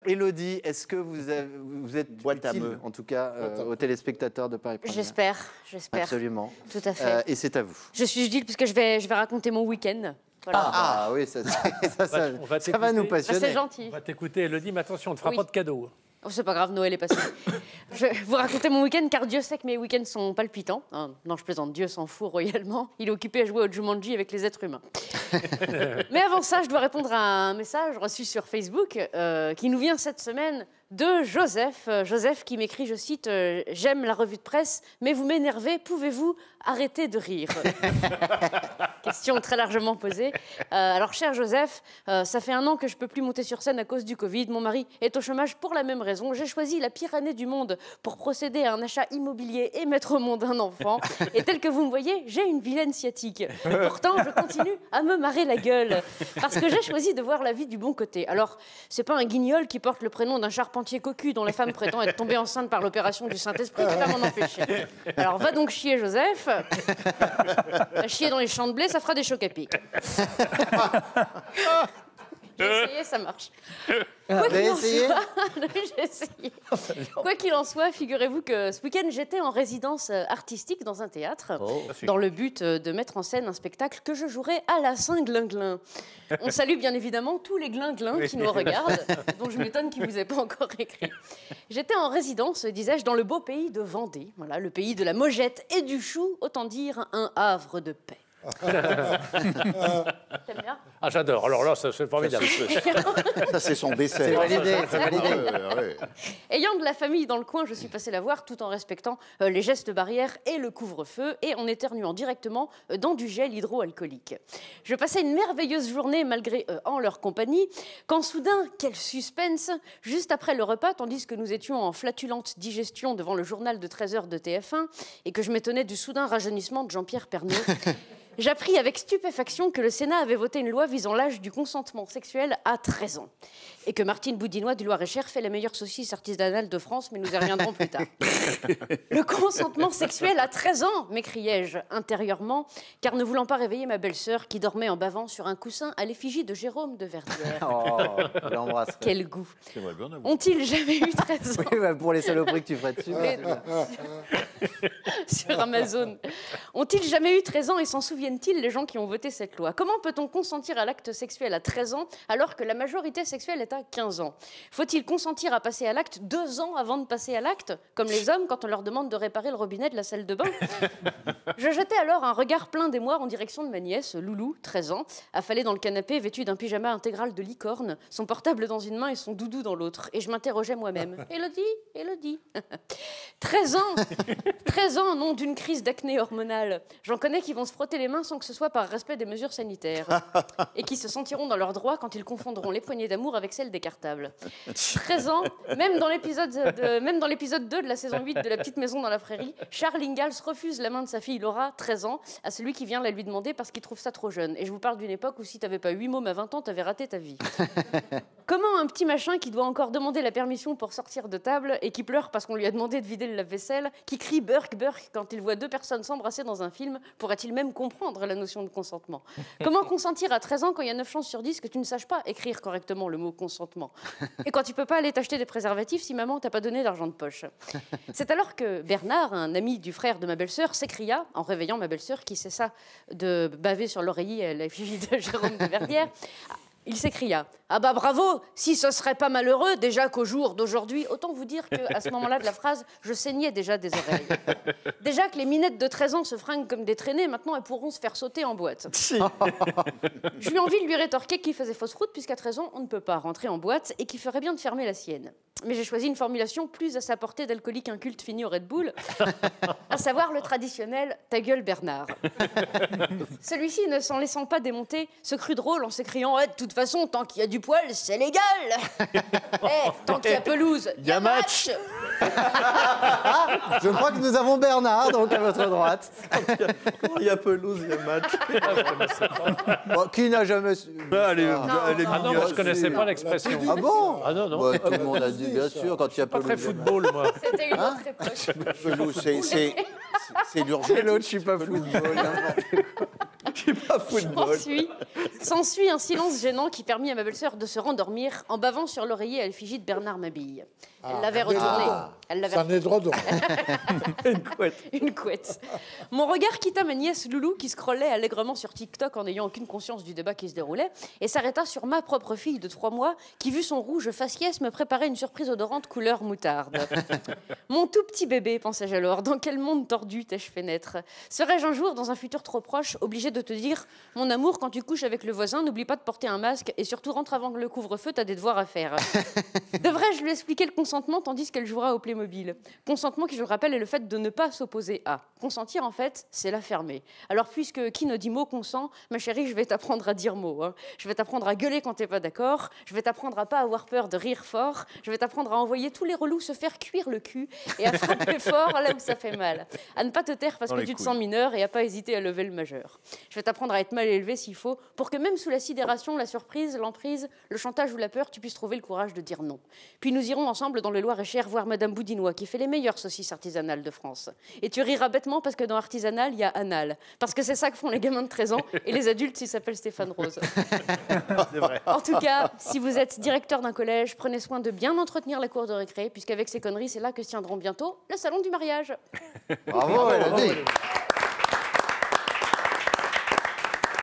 Élodie, est-ce que vous êtes utile, en tout cas, aux téléspectateurs de Paris Première? J'espère. Absolument. Tout à fait. Et c'est à vous. Je suis utile puisque je vais raconter mon week-end. Voilà. Ah oui, ça va nous passionner. C'est gentil. On va t'écouter, Élodie, mais attention, on ne te fera pas de cadeau. Oh, c'est pas grave, Noël est passé. Je vais vous raconter mon week-end, car Dieu sait que mes week-ends sont palpitants. Non, je plaisante, Dieu s'en fout royalement. Il est occupé à jouer au Jumanji avec les êtres humains. Mais avant ça, je dois répondre à un message reçu sur Facebook qui nous vient cette semaine de Joseph. Joseph qui m'écrit, je cite, « J'aime la revue de presse, mais vous m'énervez, pouvez-vous arrêter de rire ?» Question très largement posée. Alors, cher Joseph, ça fait 1 an que je ne peux plus monter sur scène à cause du Covid. Mon mari est au chômage pour la même raison. J'ai choisi la pire année du monde pour procéder à un achat immobilier et mettre au monde un enfant. Et tel que vous me voyez, j'ai une vilaine sciatique. Et pourtant, je continue à me marrer la gueule parce que j'ai choisi de voir la vie du bon côté. Alors, c'est pas un guignol qui porte le prénom d'un charpentier cocu dont la femme prétend être tombée enceinte par l'opération du Saint-Esprit qui va m'en empêcher. Alors, va donc chier, Joseph. Chier dans les champs de blé, ça fera des chocs à pic. J'ai essayé, ça marche. J'ai essayé. Quoi qu'il en soit, figurez-vous que ce week-end, j'étais en résidence artistique dans un théâtre, dans le but de mettre en scène un spectacle que je jouerai à la Saint-Glinglin. On salue bien évidemment tous les glinglins qui nous regardent, dont je m'étonne qu'ils ne vous aient pas encore écrit. J'étais en résidence, disais-je, dans le beau pays de Vendée, voilà, le pays de la Mogette et du chou, autant dire un havre de paix. T'aimes bien? Ah, j'adore. Alors là, c'est formidable. Ça, c'est son dessert. C'est validé, c'est validé. Ayant de la famille dans le coin, je suis passée la voir tout en respectant les gestes barrières et le couvre-feu et en éternuant directement dans du gel hydroalcoolique. Je passais une merveilleuse journée malgré eux en leur compagnie, quand soudain, quel suspense, juste après le repas, tandis que nous étions en flatulente digestion devant le journal de 13h de TF1 et que je m'étonnais du soudain rajeunissement de Jean-Pierre Pernaut, j'appris avec stupéfaction que le Sénat avait voté une loi visant l'âge du consentement sexuel à 13 ans. Et que Martine Boudinois du Loir-et-Cher fait la meilleure saucisse artisanale de France, mais nous y reviendrons plus tard. Le consentement sexuel à 13 ans, m'écriai-je intérieurement, car ne voulant pas réveiller ma belle-sœur qui dormait en bavant sur un coussin à l'effigie de Jérôme de Verdière. Oh, je l'embrasse. Quel goût. Ont-ils jamais eu 13 ans? Oui, bah pour les saloperies que tu ferais dessus. Sur Amazon. Ont-ils jamais eu 13 ans et s'en souviennent-ils les gens qui ont voté cette loi? Comment peut-on consentir à l'acte sexuel à 13 ans alors que la majorité sexuelle est à 15 ans? Faut-il consentir à passer à l'acte 2 ans avant de passer à l'acte, comme les hommes quand on leur demande de réparer le robinet de la salle de bain? Je jetai alors un regard plein d'émoi en direction de ma nièce, Loulou, 13 ans, affalée dans le canapé, vêtue d'un pyjama intégral de licorne, son portable dans une main et son doudou dans l'autre. Et je m'interrogeais moi-même. Élodie, Élodie. 13 ans 13 ans, nom d'une crise d'acné hormonale. J'en connais qui vont se frotter les mains sans que ce soit par respect des mesures sanitaires. Et qui se sentiront dans leurs droits quand ils confondront les poignées d'amour avec celles des cartables. 13 ans, même dans l'épisode 2 de la saison 8 de La Petite Maison dans la Prairie, Charles Ingalls refuse la main de sa fille Laura, 13 ans, à celui qui vient la lui demander parce qu'il trouve ça trop jeune. Et je vous parle d'une époque où si t'avais pas 8 mômes à 20 ans, t'avais raté ta vie. Comment un petit machin qui doit encore demander la permission pour sortir de table et qui pleure parce qu'on lui a demandé de vider le lave-vaisselle, qui crie Burk Burk quand il voit 2 personnes s'embrasser dans un film, pourrait-il même comprendre la notion de consentement? Comment consentir à 13 ans quand il y a 9 chances sur 10 que tu ne saches pas écrire correctement le mot consentement? Et quand tu peux pas aller t'acheter des préservatifs si maman t'a pas donné d'argent de poche? C'est alors que Bernard, un ami du frère de ma belle-sœur, s'écria, en réveillant ma belle-sœur qui cessa de baver sur l'oreiller à l'effigie de Jérôme de Verdière, il s'écria « Ah bah bravo, si ce serait pas malheureux, déjà qu'au jour d'aujourd'hui... » Autant vous dire qu'à ce moment-là de la phrase, je saignais déjà des oreilles. Déjà que les minettes de 13 ans se fringuent comme des traînées, maintenant elles pourront se faire sauter en boîte. Je lui envie de lui rétorquer qu'il faisait fausse route, puisqu'à 13 ans, on ne peut pas rentrer en boîte et qu'il ferait bien de fermer la sienne. Mais j'ai choisi une formulation plus à sa portée d'alcoolique inculte fini au Red Bull, à savoir le traditionnel « Ta gueule Bernard ». Celui-ci, ne s'en laissant pas démonter, se crut drôle en s'écriant « De toute façon, tant qu'il y a du poil, c'est légal !» Tant qu'il y a pelouse, il y a match. Je crois que nous avons Bernard, donc à votre droite. Il y a pelouse, il y a match. Bon, qui n'a jamais... Elle est Ah non, moi, je ne connaissais pas l'expression. Ah bon? Ah non, non. Ouais, tout le monde a dit, bien sûr, quand il y a Pas pelouse. très football, moi. C'était une autre époque. pelouse, c'est l'urgence. Et l'autre, je suis pas football. suis pas football. S'ensuit un silence gênant qui permit à ma belle-sœur de se rendormir en bavant sur l'oreiller à l'effigie de Bernard Mabille. Elle l'avait retourné. Ça n'est droit donc. Une couette. Mon regard quitta ma nièce Loulou qui scrollait allègrement sur TikTok en n'ayant aucune conscience du débat qui se déroulait et s'arrêta sur ma propre fille de 3 mois qui, vu son rouge faciès, me préparait une surprise odorante couleur moutarde. Mon tout petit bébé, pensais-je alors, dans quel monde tordu t'ai-je fait naître? Serais-je un jour, dans un futur trop proche, obligé de te dire « Mon amour, quand tu couches avec le voisin, n'oublie pas de porter un masque et surtout rentre avant le couvre-feu, t'as des devoirs à faire. » Devrais-je lui expliquer le consentement tandis qu'elle jouera au Playmobil? Consentement qui, je le rappelle, est le fait de ne pas s'opposer à. Consentir, en fait, c'est l'affirmer. Alors, puisque qui ne dit mot consent, ma chérie, je vais t'apprendre à dire mot. Hein. Je vais t'apprendre à gueuler quand t'es pas d'accord. Je vais t'apprendre à pas avoir peur de rire fort. Je vais t'apprendre à envoyer tous les relous se faire cuire le cul et à frapper fort là où ça fait mal. À ne pas te taire parce que tu te sens mineur et à pas hésiter à lever le majeur. Je vais t'apprendre à être mal élevé s'il faut pour que même sous la sidération, la surprise, l'emprise, le chantage ou la peur, tu puisses trouver le courage de dire non. Puis nous irons ensemble dans le Loir-et-Cher voir Madame Boudinois qui fait les meilleures saucisses artisanales de France. Et tu riras bêtement parce que dans artisanal, il y a anal. Parce que c'est ça que font les gamins de 13 ans et les adultes, ils s'appellent Stéphane Rose. C'est vrai. En tout cas, si vous êtes directeur d'un collège, prenez soin de bien entretenir la cour de récré, puisqu'avec ces conneries, c'est là que se tiendront bientôt le salon du mariage. Bravo, Elodie.